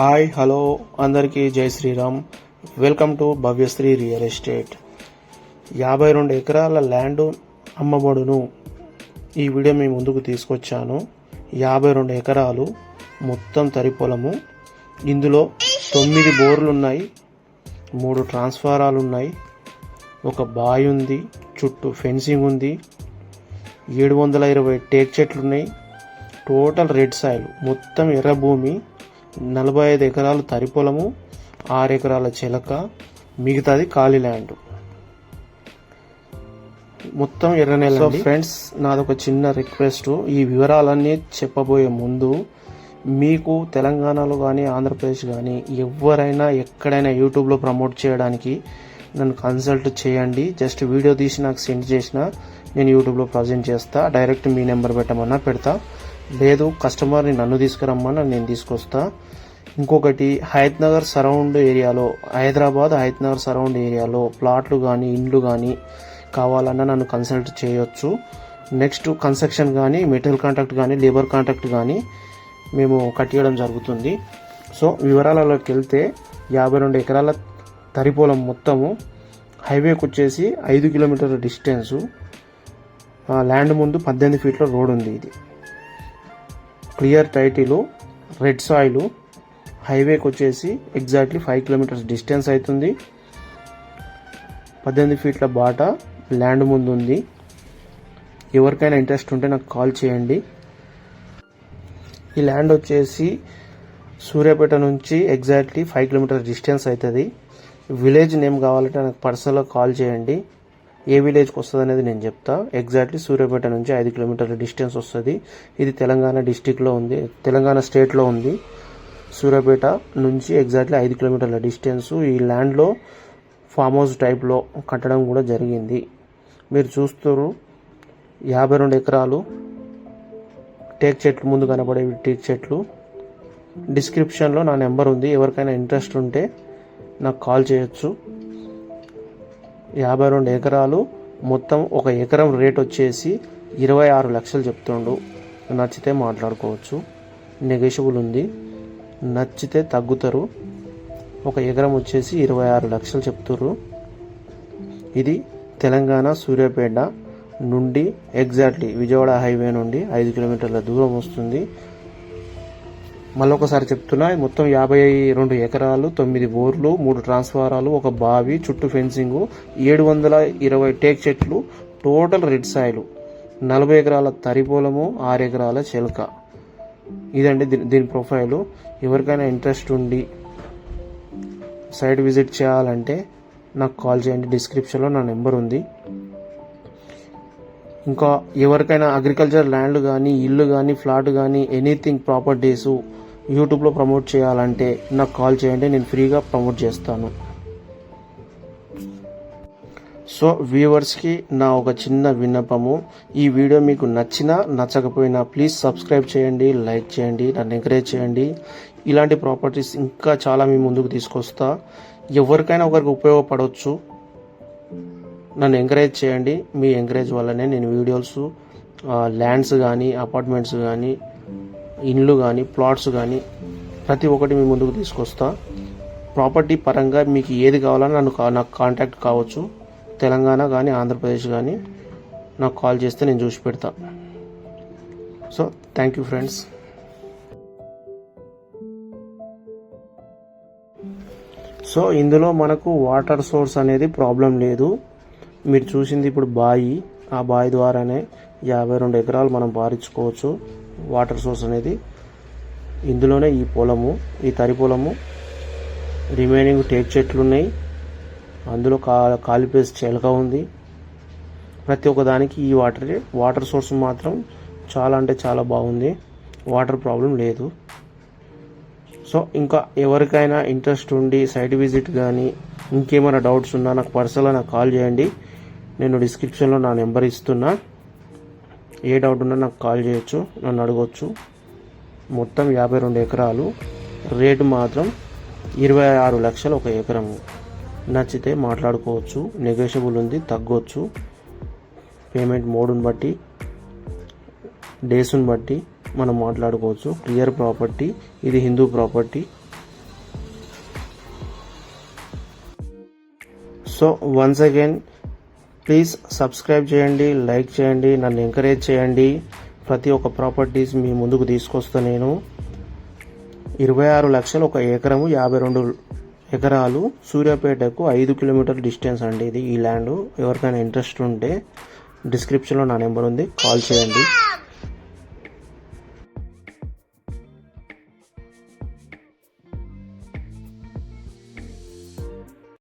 Hi hello అందరికీ జై Sriram. Welcome to Bhavyasri real estate. 52 ఎకరాల ల్యాండ్ అమ్మబడును ఈ వీడియో మీ ముందుకు తీసుకొచ్చాను. 52 ఎకరాలు మొత్తం తరి పొలము. ఇందులో 9 బోర్లు ఉన్నాయి, 3 ట్రాన్స్ఫారాలు ఉన్నాయి, ఒక బావి ఉంది, చుట్టూ ఫెన్సింగ్ ఉంది, 720 టేక్ చెట్లు ఉన్నాయి. టోటల్ రెడ్ సాయిల్, మొత్తం ఎర్ర భూమి. 45 ఎకరాలు తరి పొలము, 6 ఎకరాల చిలక, మిగతాది ఖాళీ ల్యాండ్, మొత్తం ఎర్ర నేల. సో ఫ్రెండ్స్, నాదొక చిన్న రిక్వెస్ట్. ఈ వివరాలన్నీ చెప్పబోయే ముందు మీకు తెలంగాణలో కానీ ఆంధ్రప్రదేశ్ కానీ ఎవరైనా ఎక్కడైనా యూట్యూబ్లో ప్రమోట్ చేయడానికి నన్ను కన్సల్ట్ చేయండి. జస్ట్ వీడియో తీసి నాకు సెండ్ చేసినా నేను యూట్యూబ్లో ప్రజెంట్ చేస్తా. డైరెక్ట్ మీ నెంబర్ పెట్టమన్నా పెడతా, లేదు కస్టమర్ని నన్ను తీసుకురమ్మన్నా నేను తీసుకొస్తా. ఇంకొకటి, హయత్నగర్ సరౌండ్ ఏరియాలో, హైదరాబాద్ హయత్నగర్ సరౌండ్ ఏరియాలో ప్లాట్లు కానీ ఇండ్లు కానీ కావాలన్నా నన్ను కన్సల్ట్ చేయొచ్చు. నెక్స్ట్ కన్స్ట్రక్షన్ కానీ, మెటీరియల్ కాంట్రాక్ట్ కానీ, లేబర్ కాంట్రాక్ట్ కానీ మేము కట్టియడం జరుగుతుంది. సో వివరాలలోకి వెళ్తే, 52 ఎకరాల తరిపోలం మొత్తము. హైవేకి వచ్చేసి 5 కిలోమీటర్ల డిస్టెన్సు. ల్యాండ్ ముందు 18 ఫీట్ల రోడ్ ఉంది. ఇది క్లియర్ టైటిల్, రెడ్ సాయిల్. హైవేకి వచ్చేసి ఎగ్జాక్ట్లీ 5 కిలోమీటర్స్ డిస్టెన్స్ అవుతుంది. 18 ఫీట్ల బాట ల్యాండ్ ముందు ఉంది. ఎవరికైనా ఇంట్రెస్ట్ ఉంటే నాకు కాల్ చేయండి. ఈ ల్యాండ్ వచ్చేసి సూర్యాపేట నుంచి ఎగ్జాక్ట్లీ 5 కిలోమీటర్స్ డిస్టెన్స్ అవుతుంది. విలేజ్ నేమ్ కావాలంటే నాకు పర్సనల్గా కాల్ చేయండి. ఏ విలేజ్కి వస్తుంది అనేది నేను చెప్తా. ఎగ్జాక్ట్లీ సూర్యాపేట నుంచి 5 కిలోమీటర్ల డిస్టెన్స్ వస్తుంది. ఇది తెలంగాణ డిస్టిక్లో ఉంది, తెలంగాణ స్టేట్లో ఉంది. సూర్యాపేట నుంచి ఎగ్జాక్ట్లీ 5 కిలోమీటర్ల డిస్టెన్స్. ఈ ల్యాండ్లో ఫామ్ హౌస్ టైప్లో కట్టడం కూడా జరిగింది. మీరు చూస్తారు, 52 ఎకరాలు టేక్ చెట్లు, ముందు కనబడే టేక్ చెట్లు. డిస్క్రిప్షన్లో నా నెంబర్ ఉంది, ఎవరికైనా ఇంట్రెస్ట్ ఉంటే నాకు కాల్ చేయొచ్చు. 52 ఎకరాలు మొత్తం. ఒక ఎకరం రేట్ వచ్చేసి 26 లక్షలు చెప్తుండు. నచ్చితే మాట్లాడుకోవచ్చు, నెగోషియబుల్ ఉంది. నచ్చితే తగ్గుతారు. ఒక ఎకరం వచ్చేసి 26 లక్షలు చెప్తుర్రు. ఇది తెలంగాణ సూర్యాపేట నుండి ఎగ్జాక్ట్లీ విజయవాడ హైవే నుండి 5 కిలోమీటర్ల దూరం వస్తుంది. మళ్ళొకసారి చెప్తున్నా, మొత్తం 52 ఎకరాలు, 9 బోర్లు, 3 ట్రాన్స్ఫారాలు, ఒక బావి, చుట్టూ ఫెన్సింగ్, 720 టేక్ చెట్లు, టోటల్ రెడ్ సాయిల్, 40 ఎకరాల తరిపోలము, 6 ఎకరాల చిలక. ఇదండి దీని ప్రొఫైలు. ఎవరికైనా ఇంట్రెస్ట్ ఉండి సైట్ విజిట్ చేయాలంటే నాకు కాల్ చేయండి. డిస్క్రిప్షన్లో నా నెంబర్ ఉంది. ఇంకా ఎవరికైనా అగ్రికల్చర్ ల్యాండ్ కానీ, ఇల్లు కానీ, ఫ్లాట్ కానీ, ఎనీథింగ్ ప్రాపర్టీస్ యూట్యూబ్లో ప్రమోట్ చేయాలంటే నాకు కాల్ చేయండి, నేను ఫ్రీగా ప్రమోట్ చేస్తాను. సో వ్యూవర్స్కి నా ఒక చిన్న విన్నపము, ఈ వీడియో మీకు నచ్చినా నచ్చకపోయినా ప్లీజ్ సబ్స్క్రైబ్ చేయండి, లైక్ చేయండి, నన్ను ఎంకరేజ్ చేయండి. ఇలాంటి ప్రాపర్టీస్ ఇంకా చాలా మీ ముందుకు తీసుకొస్తా. ఎవరికైనా ఒకరికి ఉపయోగపడవచ్చు. నన్ను ఎంకరేజ్ చేయండి. మీ ఎంకరేజ్ వల్లనే నేను వీడియోస్, ల్యాండ్స్ కానీ, అపార్ట్మెంట్స్ కానీ, ఇండ్లు కానీ, ప్లాట్స్ కానీ ప్రతి ఒక్కటి మీ ముందుకు తీసుకొస్తా. ప్రాపర్టీ పరంగా మీకు ఏది కావాలని నాకు కాంటాక్ట్ కావచ్చు. తెలంగాణ కానీ, ఆంధ్రప్రదేశ్ కానీ నాకు కాల్ చేస్తే నేను చూసి పెడతా. So thank you friends. So ఇందులో మనకు వాటర్ సోర్స్ అనేది ప్రాబ్లం లేదు. మీరు చూసింది ఇప్పుడు బావి, ఆ బావి ద్వారానే 52 ఎకరాలు మనం పారించుకోవచ్చు. వాటర్ సోర్స్ అనేది ఇందులోనే. ఈ పొలము, ఈ తరి పొలము, రిమైనింగ్ టేక్ చెట్లు ఉన్నాయి. అందులో కాలిపేసి చిలక ఉంది. ప్రతి ఒక్కదానికి ఈ వాటర్ సోర్స్ మాత్రం చాలా అంటే చాలా బాగుంది. వాటర్ ప్రాబ్లం లేదు. సో ఇంకా ఎవరికైనా ఇంట్రెస్ట్ ఉండి సైట్ విజిట్ కానీ ఇంకేమైనా డౌట్స్ ఉన్నా నాకు పర్సనల్గా నాకు కాల్ చేయండి. నేను డిస్క్రిప్షన్లో నా నెంబర్ ఇస్తున్నా. ఏ డౌట్ ఉన్నా నాకు కాల్ చేయొచ్చు, నన్ను అడగొచ్చు. మొత్తం 52 ఎకరాలు. రేటు మాత్రం 26 లక్షలు ఒక ఎకరము. నచ్చితే మాట్లాడుకోవచ్చు, నెగోషియబుల్ ఉంది, తగ్గొచ్చు. పేమెంట్ మోడ్ని బట్టి, డేస్ని బట్టి మనం మాట్లాడుకోవచ్చు. క్లియర్ ప్రాపర్టీ, ఇది Hindu property. So once again please subscribe చేయండి, లైక్ చేయండి, నన్ను ఎంకరేజ్ చేయండి. ప్రతి ఒక్క ప్రాపర్టీస్ మీ ముందుకు తీసుకొస్తా నేను. 26 లక్షలు ఒక ఎకరము, 52 ఎకరాలు, సూర్యాపేటకు 5 కిలోమీటర్ డిస్టెన్స్ అండి ఇది. ఈ ల్యాండ్ ఎవరికైనా ఇంట్రెస్ట్ ఉంటే డిస్క్రిప్షన్లో నా నెంబర్ ఉంది, కాల్ చేయండి.